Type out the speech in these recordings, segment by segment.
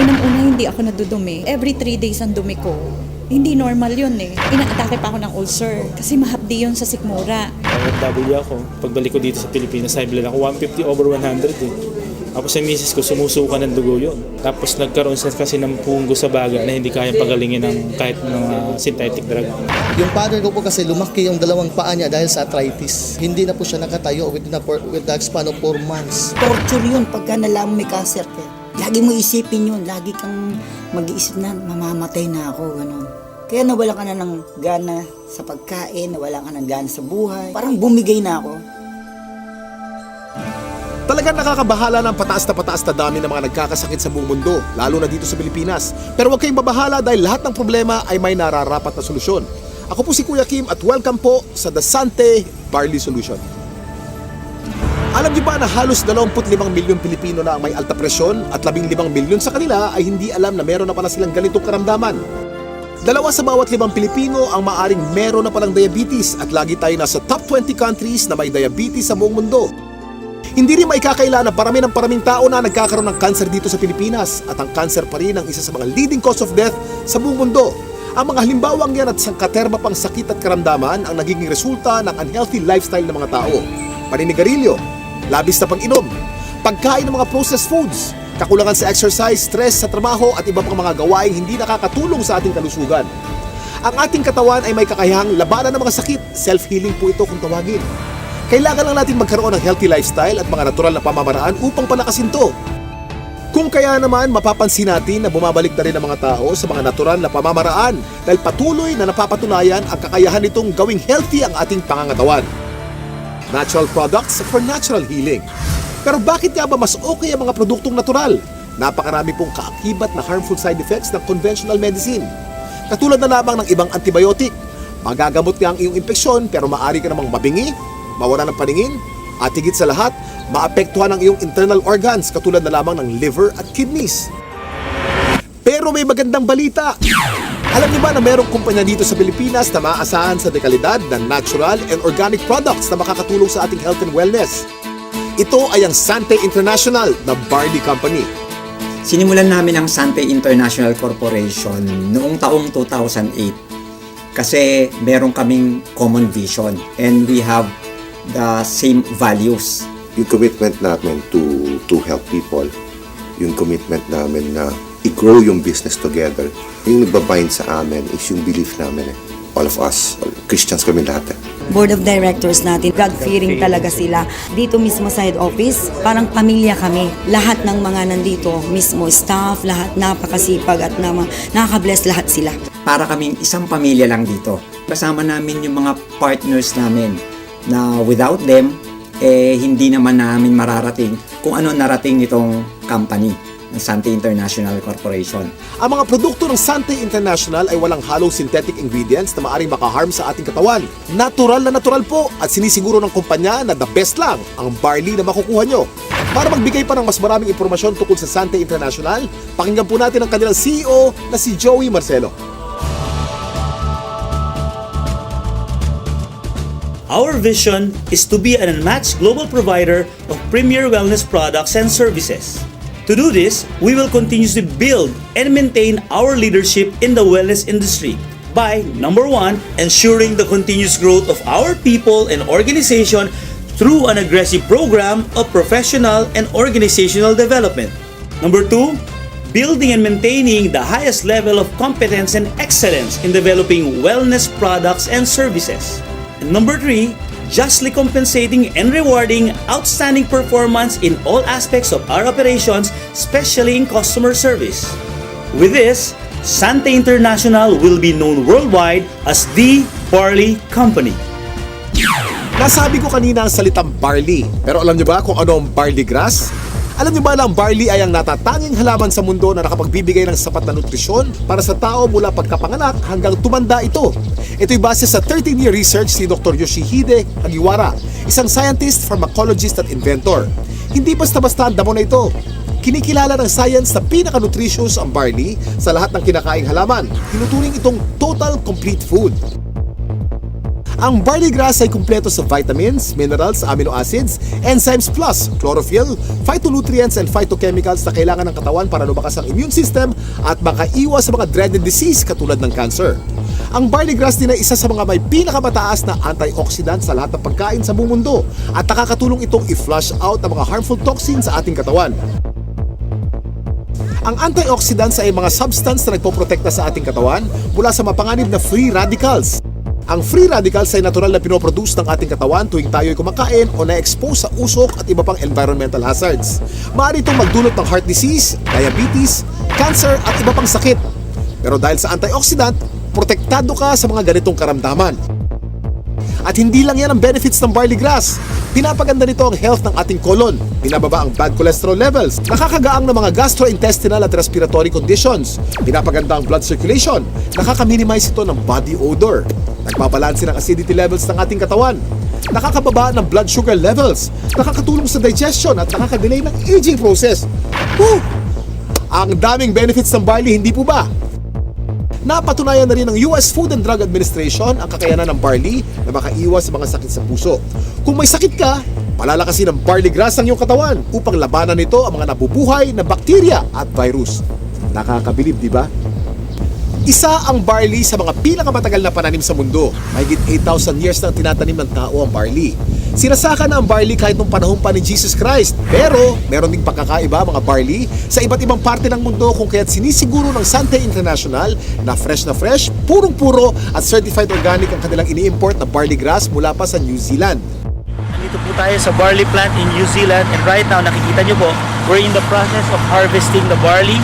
Unang-una, hindi ako nadudumi. Every 3 days ang dumi ko. Hindi normal yun eh. Inaatake pa ako ng ulcer kasi mahapdi yun sa sikmura. OFW ako. Pagbalik ko dito sa Pilipinas, high blood ako 150 over 100 eh. Tapos sa misis ko, sumusuka ng dugo yun. Tapos nagkaroon siya kasi ng punggo sa baga na hindi kayang pagalingin ng kahit mga synthetic drug. Yung father ko po kasi lumaki yung dalawang paa niya dahil sa arthritis. Hindi na po siya nakatayo with the span of 4 months. Torture yun pagka nalaman may cancer ka. Lagi mo isipin yun, lagi kang mag-iisip na mamamatay na ako, gano'n. Kaya nawala ka na ng gana sa pagkain, nawala ka ng gana sa buhay. Parang bumigay na ako. Talagang nakakabahala ng pataas na dami ng mga nagkakasakit sa buong mundo, lalo na dito sa Pilipinas. Pero huwag kayong mabahala dahil lahat ng problema ay may nararapat na solusyon. Ako po si Kuya Kim at welcome po sa The Sante Barley Solution. Alam niyo ba na halos 25 milyon Pilipino na ang may alta presyon at 15 milyon sa kanila ay hindi alam na meron na pala silang ganitong karamdaman? 2 sa bawat 5 Pilipino ang maaring meron na palang diabetes at lagi tayo nasa top 20 countries na may diabetes sa buong mundo. Hindi rin maikakaila na paraming tao na nagkakaroon ng cancer dito sa Pilipinas at ang cancer pa rin ang isa sa mga leading cause of death sa buong mundo. Ang mga halimbawang yan at sangkaterma pang sakit at karamdaman ang nagiging resulta ng unhealthy lifestyle ng mga tao. Paninigarilyo, labis na pag-inom, pagkain ng mga processed foods, kakulangan sa exercise, stress sa trabaho at iba pang mga gawaing hindi nakakatulong sa ating kalusugan. Ang ating katawan ay may kakayahang labanan ng mga sakit, self-healing po ito kung tawagin. Kailangan lang natin magkaroon ng healthy lifestyle at mga natural na pamamaraan upang palakasin to. Kung kaya naman, mapapansin natin na bumabalik na rin ang mga tao sa mga natural na pamamaraan dahil patuloy na napapatunayan ang kakayahan nitong gawing healthy ang ating pangangatawan. Natural products for natural healing. Pero bakit nga ba mas okay ang mga produktong natural? Napakarami pong kaakibat na harmful side effects ng conventional medicine. Katulad na lamang ng ibang antibiotic. Magagamot nga ang iyong impeksyon pero maaari ka namang mabingi, mawala ng paningin, at higit sa lahat, maapektuhan ang iyong internal organs katulad na lamang ng liver at kidneys. Pero may magandang balita! Alam niyo ba na mayroong kumpanya dito sa Pilipinas na maaasahan sa dekalidad ng natural and organic products na makakatulong sa ating health and wellness? Ito ay ang Sante International na barley company. Sinimulan namin ang Sante International Corporation noong taong 2008 kasi meron kaming common vision and we have the same values. Yung commitment namin to help people, yung commitment namin na i-grow yung business together, yung nagbabind sa amin is yung belief namin all of us, Christians kami lahat. Board of Directors natin, God-fearing talaga sila. Dito mismo sa head office, parang pamilya kami. Lahat ng mga nandito, mismo staff, lahat napakasipag at nakaka-bless lahat sila. Para kaming isang pamilya lang dito. Kasama namin yung mga partners namin na without them, hindi naman namin mararating kung ano narating nitong company ng Sante International Corporation. Ang mga produkto ng Sante International ay walang halong synthetic ingredients na maaring makaharm sa ating katawan. Natural na natural po at sinisiguro ng kumpanya na the best lang ang barley na makukuha nyo. Para magbigay pa ng mas maraming impormasyon tungkol sa Sante International, pakinggan po natin ang kanilang CEO na si Joey Marcelo. Our vision is to be an unmatched global provider of premier wellness products and services. To do this, we will continuously build and maintain our leadership in the wellness industry by, number 1, ensuring the continuous growth of our people and organization through an aggressive program of professional and organizational development. Number 2, building and maintaining the highest level of competence and excellence in developing wellness products and services. And number 3, justly compensating and rewarding outstanding performance in all aspects of our operations, especially in customer service. With this, Sante International will be known worldwide as the Barley Company. Nasabi ko kanina ang salitang barley, pero alam niyo ba kung ano ang barley grass? Alam niyo ba na ang barley ay ang natatanging halaman sa mundo na nakapagbibigay ng sapat na nutrisyon para sa tao mula pagkapanganak hanggang tumanda ito? Ito'y base sa 13-year research ni Dr. Yoshihide Hagiwara, isang scientist, pharmacologist at inventor. Hindi basta-basta ang damo na ito. Kinikilala ng science na pinaka-nutritious ang barley sa lahat ng kinakaing halaman. Tinuturing itong total complete food. Ang barley grass ay kumpleto sa vitamins, minerals, amino acids, enzymes plus chlorophyll, phytonutrients and phytochemicals na kailangan ng katawan para lumakas ang immune system at makaiwas sa mga dreaded disease katulad ng cancer. Ang barley grass din ay isa sa mga may pinakamataas na antioxidant sa lahat ng pagkain sa buong mundo at nakakatulong itong i-flush out ang mga harmful toxins sa ating katawan. Ang antioxidants ay mga substance na nagpoprotekta sa ating katawan mula sa mapanganib na free radicals. Ang free radicals ay natural na pinoproduce ng ating katawan tuwing tayo ay kumakain o na-expose sa usok at iba pang environmental hazards. Maaari itong magdulot ng heart disease, diabetes, cancer at iba pang sakit. Pero dahil sa antioxidant, protektado ka sa mga ganitong karamdaman. At hindi lang yan ang benefits ng barley grass. Pinapaganda nito ang health ng ating colon. Binababa ang bad cholesterol levels. Nakakagaang ng mga gastrointestinal at respiratory conditions. Pinapaganda ang blood circulation. Nakaka-minimize ito ng body odor. Nagbabalanse ng acidity levels ng ating katawan. Nakakababa ng blood sugar levels. Nakakatulong sa digestion at nakakadelay ng aging process. Woo! Ang daming benefits ng barley, hindi po ba? Napatunayan na rin ng US Food and Drug Administration ang kakayanan ng barley na makaiwas sa mga sakit sa puso. Kung may sakit ka, palalakasin ng barley grass ang iyong katawan upang labanan nito ang mga nabubuhay na bakterya at virus. Nakakabilib, di ba? Isa ang barley sa mga pinakamatagal na pananim sa mundo. Mahigit 8,000 years na tinatanim ng tao ang barley. Sinasaka na ang barley kahit nung panahon pa ni Jesus Christ. Pero meron ding pagkakaiba mga barley sa iba't ibang parte ng mundo kung kaya't sinisiguro ng Sante International na fresh, purong-puro at certified organic ang kanilang ini-import na barley grass mula pa sa New Zealand. Nandito po tayo sa barley plant in New Zealand and right now nakikita nyo po, we're in the process of harvesting the barley.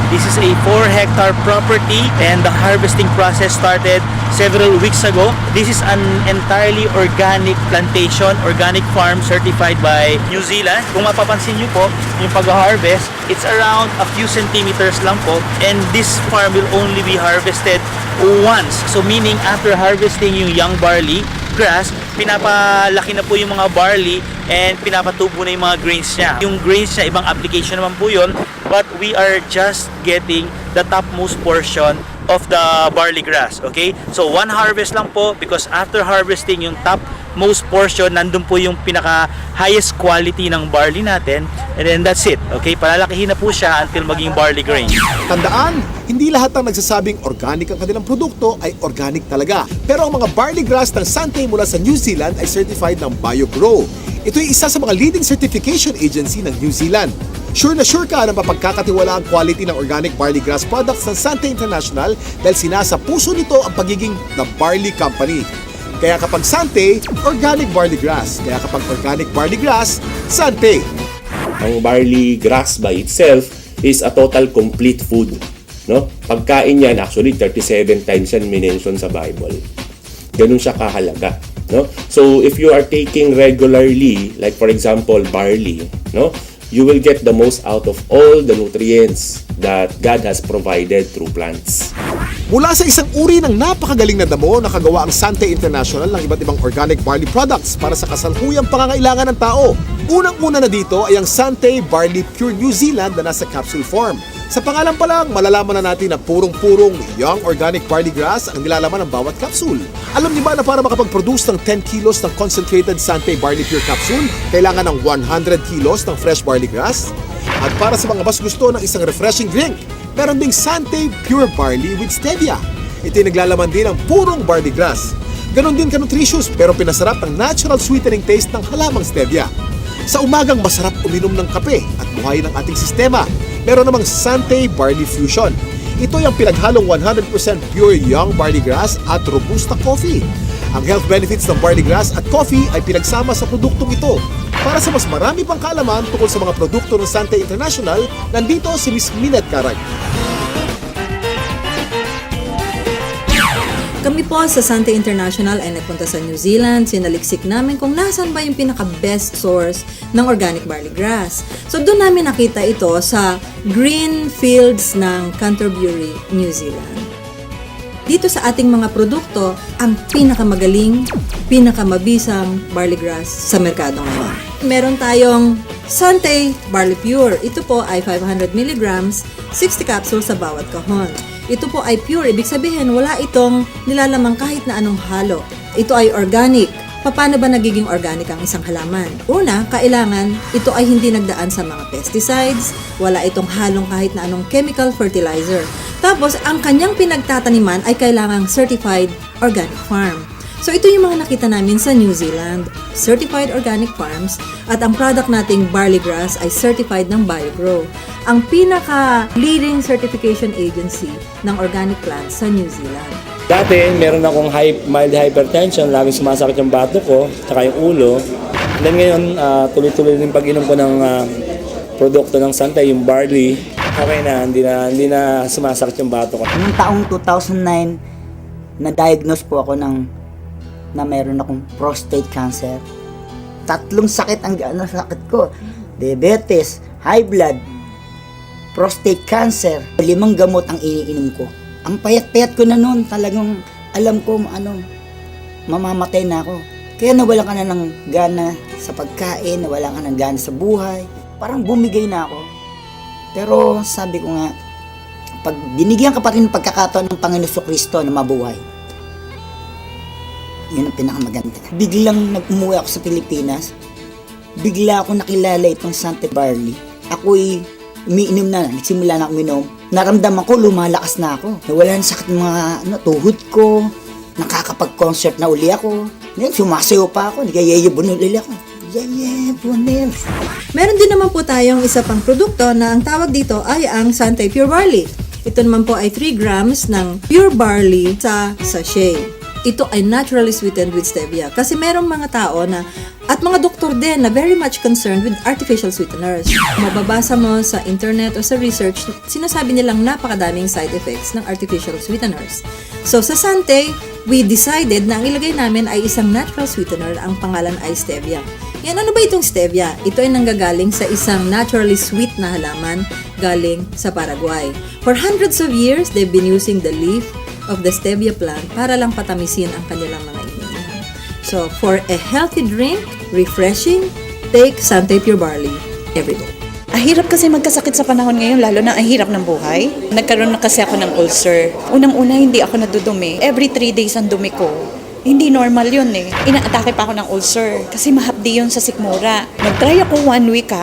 This is a 4-hectare property and the harvesting process started several weeks ago. This is an entirely organic plantation, organic farm certified by New Zealand. Kung mapapansin nyo po, yung pag-harvest, it's around a few centimeters lang po and this farm will only be harvested once. So meaning after harvesting yung young barley grass, pinapalaki na po yung mga barley and pinapatubo na yung mga grains niya. Yung grains niya, ibang application naman po yun, but we are just getting the topmost portion of the barley grass, okay? So one harvest lang po because after harvesting yung topmost portion, nandun po yung pinaka highest quality ng barley natin and then that's it, okay? Palalakihin na po siya until maging barley grain. Tandaan, hindi lahat ng nagsasabing organic ang kanilang produkto ay organic talaga. Pero ang mga barley grass ng Sante mula sa New Zealand ay certified ng BioGrow. Ito ay isa sa mga leading certification agency ng New Zealand. Sure na sure ka na mapagkakatiwala ang quality ng organic barley grass products ng Sante International dahil sinasa puso nito ang pagiging The Barley Company. Kaya kapag Sante, organic barley grass. Kaya kapag organic barley grass, Sante. Ang barley grass by itself is a total complete food. No? Pagkain yan, actually 37 times yan minention sa Bible. Ganun siya kahalaga. No? So if you are taking regularly, like for example barley, no, you will get the most out of all the nutrients that God has provided through plants. Mula sa isang uri ng napakagaling na damo, nakagawa ang Sante International ng iba't ibang organic barley products para sa kasalukuyang pangangailangan ng tao. Unang-una na dito ay ang Sante Barley Pure New Zealand na nasa capsule form. Sa pangalan pa lang, malalaman na natin na purong-purong young organic barley grass ang nilalaman ng bawat capsule. Alam niyo ba na para makapag-produce ng 10 kilos ng concentrated Sante Barley Pure capsule, kailangan ng 100 kilos ng fresh barley grass? At para sa mga mas gusto ng isang refreshing drink, meron ding Sante Pure Barley with Stevia. Ito ay naglalaman din ng purong barley grass. Ganon din ka-nutritious pero pinasarap ng natural sweetening taste ng halamang Stevia. Sa umagang masarap uminom ng kape at buhayin ang ating sistema. Meron namang Sante Barley Fusion. Ito ay ang pinaghalong 100% pure young barley grass at robusta coffee. Ang health benefits ng barley grass at coffee ay pinagsama sa produktong ito. Para sa mas marami pang kaalaman tungkol sa mga produkto ng Sante International, nandito si Ms. Minette Carag. Kami po sa Sante International ay nagpunta sa New Zealand, sinaliksik namin kung nasan ba yung pinaka-best source ng organic barley grass. So doon namin nakita ito sa green fields ng Canterbury, New Zealand. Dito sa ating mga produkto, ang pinakamagaling, pinakamabisang barley grass sa merkado ngayon. Meron tayong Sante Barley Pure. Ito po ay 500 mg, 60 capsules sa bawat kahon. Ito po ay pure, ibig sabihin wala itong nilalamang kahit na anong halo. Ito ay organic. Paano ba nagiging organic ang isang halaman? Una, kailangan ito ay hindi nagdaan sa mga pesticides, wala itong halong kahit na anong chemical fertilizer. Tapos, ang kanyang pinagtataniman ay kailangang certified organic farm. So, ito yung mga nakita namin sa New Zealand, certified organic farms, at ang product nating barley grass ay certified ng BioGrow, ang pinaka-leading certification agency ng organic plants sa New Zealand. Dati, meron akong mild hypertension, laging sumasakit yung bato ko, saka yung ulo. And then ngayon, tuloy-tuloy din pag-inom ko ng produkto ng Santay, yung barley. Okay na, hindi na sumasakit yung bato ko. Noong taong 2009, na-diagnose po ako na meron akong prostate cancer. 3 sakit ang sakit ko. Diabetes, high blood, prostate cancer. 5 gamot ang iniinom ko. Ang payat-payat ko na noon, talagang alam ko mamamatay na ako. Kaya nawalan ka na ng gana sa pagkain, nawalan ka ng gana sa buhay. Parang bumigay na ako. Pero sabi ko nga, pag binigyan ka pa rin ng pagkakataon ng Panginoon Kristo na mabuhay, yun ang pinakamaganda. Biglang nag-umuwi ako sa Pilipinas, bigla ako nakilala itong Santay Barley. Ako'y umiinom na, nagsimula na uminom. Naramdaman ko, lumalakas na ako. Nawala na sakit ng mga tuhod ko, nakakapag-concert na uli ako. Ngayon, sumasayo pa ako, nagayayabunol uli ako. Yayabunol. Meron din naman po tayong isa pang produkto na ang tawag dito ay ang Santay Pure Barley. Ito naman po ay 3 grams ng pure barley sa sachet. Ito ay naturally sweetened with stevia. Kasi merong mga tao na, at mga doktor din na very much concerned with artificial sweeteners. Mababasa mo sa internet o sa research, sinasabi nilang napakadaming side effects ng artificial sweeteners. So sa Santay, we decided na ang ilagay namin ay isang natural sweetener, ang pangalan ay stevia. Yan, ano ba itong stevia? Ito ay nanggagaling sa isang naturally sweet na halaman galing sa Paraguay. For hundreds of years, they've been using the leaf of the stevia plant para lang patamisin ang kanilang mga iniinom. So, for a healthy drink, refreshing, take Santay Pure Barley every day. Ang hirap kasi magkasakit sa panahon ngayon, lalo na ang hirap ng buhay. Nagkaroon na kasi ako ng ulcer. Unang-una, hindi ako nadudumi. Every 3 days ang dumi ko. Hindi normal yun eh. Inaatake pa ako ng ulcer kasi mahapdi yun sa sikmura. Nag-try ako 1 week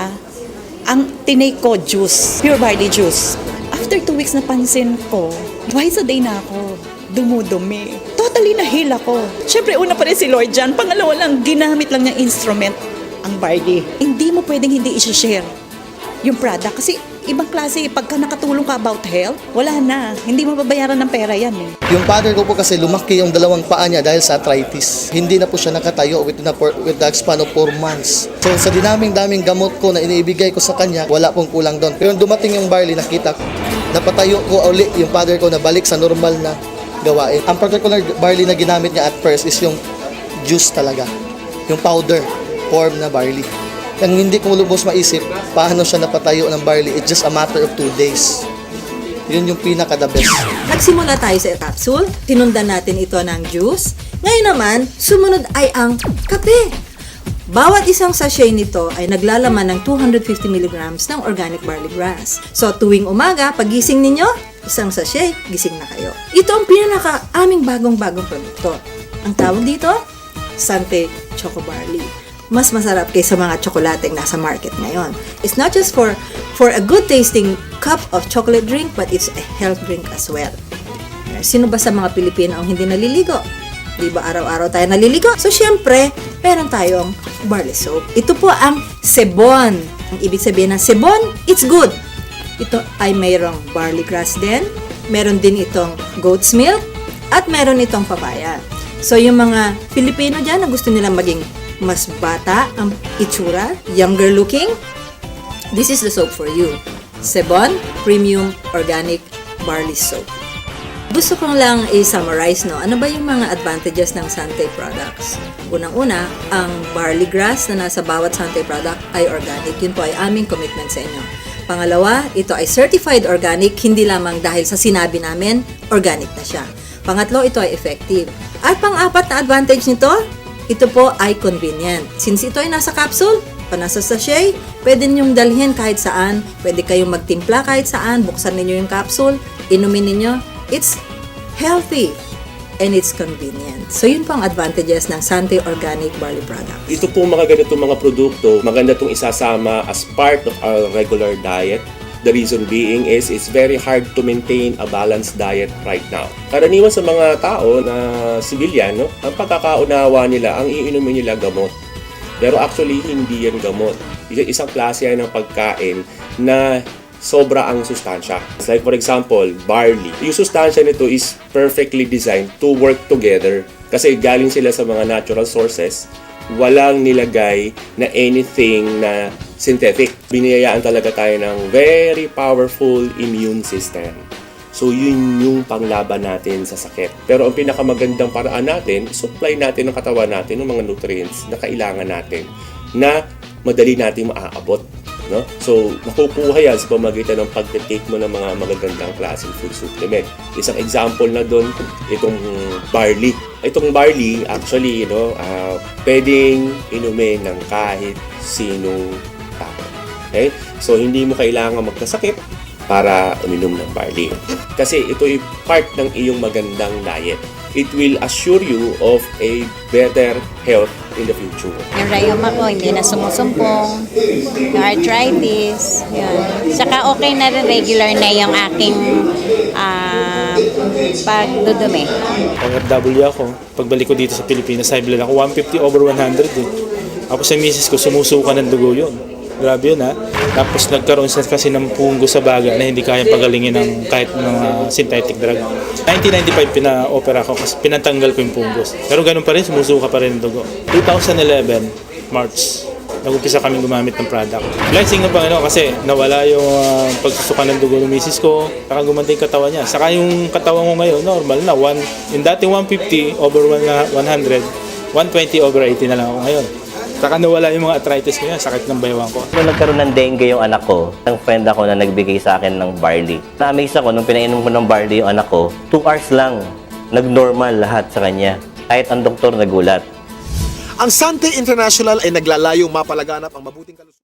ang tinake ko juice, pure barley juice. After 2 weeks napansin ko, twice a day na ako dumudumi. Totally na-heal ako. Siyempre, una pa rin si Lord dyan. Pangalawa lang, ginamit lang niyang instrument ang barley. Hindi mo pwedeng hindi i-share yung product kasi ibang klase, pagka nakatulong ka about health, wala na. Hindi mo babayaran ng pera yan eh. Yung father ko po kasi lumaki yung 2 paa niya dahil sa arthritis. Hindi na po siya nakatayo with the span of 4 months. So sa daming gamot ko na iniibigay ko sa kanya, wala pong kulang doon. Pero dumating yung barley, nakita ko, napatayo ko uli yung father ko na balik sa normal na gawain. Ang particular barley na ginamit niya at first is yung juice talaga. Yung powder form na barley. Ang hindi ko lubos maisip, paano siya napatayo ng barley, it's just a matter of 2 days. Yun yung pinaka-the best. Nagsimula tayo sa capsule, tinundan natin ito ng juice. Ngayon naman, sumunod ay ang kape. Bawat isang sachet nito ay naglalaman ng 250 mg ng organic barley grass. So tuwing umaga, pagising ninyo, isang sachet, gising na kayo. Ito ang pinaka-aming bagong-bagong produkto. Ang tawag dito, Santay Choco Barley. Mas masarap kaysa mga tsokolateng nasa market ngayon. It's not just for a good tasting cup of chocolate drink, but it's a health drink as well. Sino ba sa mga Pilipino ang hindi naliligo? Di ba araw-araw tayo naliligo? So syempre, meron tayong barley soap. Ito po ang sebon. Ang ibig sabihin ng sebon, it's good. Ito ay mayroong barley grass din. Meron din itong goat's milk. At meron itong papaya. So yung mga Pilipino dyan na gusto nilang maging mas bata ang itsura, younger looking, this is the soap for you. Sebon Premium Organic Barley Soap. Gusto kong lang i-summarize, no? Ano ba yung mga advantages ng Santay products? Unang-una, ang barley grass na nasa bawat Santay product ay organic. Yun po ay aming commitment sa inyo. Pangalawa, ito ay certified organic, hindi lamang dahil sa sinabi namin, organic na siya. Pangatlo, ito ay effective. At pang-apat na advantage nito, ito po ay convenient. Since ito ay nasa capsule, o nasa sachet, pwede ninyong dalhin kahit saan, pwede kayong magtimpla kahit saan, buksan ninyo yung capsule, inumin ninyo, it's healthy, and it's convenient. So yun po ang advantages ng Sante Organic Barley Product. Ito po mga ganitong mga produkto, maganda itong isasama as part of our regular diet. The reason being is it's very hard to maintain a balanced diet right now. Karaniwan sa mga tao na civilian, no, ang pagkakaunawa nila, ang iinumin nila gamot. Pero actually, hindi yan gamot. Isang klase yan ng pagkain na sobra ang sustansya. Like for example, barley. Yung sustansya nito is perfectly designed to work together. Kasi galing sila sa mga natural sources. Walang nilagay na anything na synthetic. Biniyayaan talaga tayo ng very powerful immune system. So yun yung panglaban natin sa sakit. Pero ang pinakamagandang paraan natin, supply natin ng katawan natin ng mga nutrients na kailangan natin na madali natin maaabot. No? So, nakukuha yan sa pamagitan ng pag-take mo ng mga magagandang klaseng food supplement. Isang example na doon, itong barley. Itong barley, actually, pwedeng inumin ng kahit sinong tao. Okay? So, hindi mo kailangan magkasakit para uminom ng barley. Kasi ito ay part ng iyong magandang diet. It will assure you of a better health in the future. Yung rayuma ko, hindi na sumusumpong. Yung arthritis. Yun. Saka okay na rin, regular na yung aking pagdudumi. OFW ako. Pagbalik ko dito sa Pilipinas, high blood ako. 150 over 100 eh. Tapos sa misis ko, sumusuka ng dugo yun. Grabe yun ha. Tapos nagkaroon siya kasi ng punggo sa baga na hindi kayang pagalingin ng kahit mga synthetic drug. 1995 pina-opera ko kasi pinatanggal ko yung punggos. Pero ganun pa rin, sumusuka pa rin ng dugo. 2011, March, nag-umpisa kami gumamit ng product. Blessing ng Panginoon kasi nawala yung pagsusuka ng dugo ng misis ko, saka gumanda yung katawan niya. Saka yung katawan ko ngayon, normal na. Yung dating 150 over 100, 120 over 80 na lang ako ngayon. Saka nawala yung mga arthritis ko yan, sakit ng baywang ko. Nung nagkaroon ng dengue yung anak ko, ang friend ako na nagbigay sa akin ng barley. Na-amaze ako nung pinainom ko ng barley yung anak ko, 2 hours lang, nag-normal lahat sa kanya. Kahit ang doktor nagulat. Ang Sante International ay naglalayong mapalaganap ang mabuting kalusugan.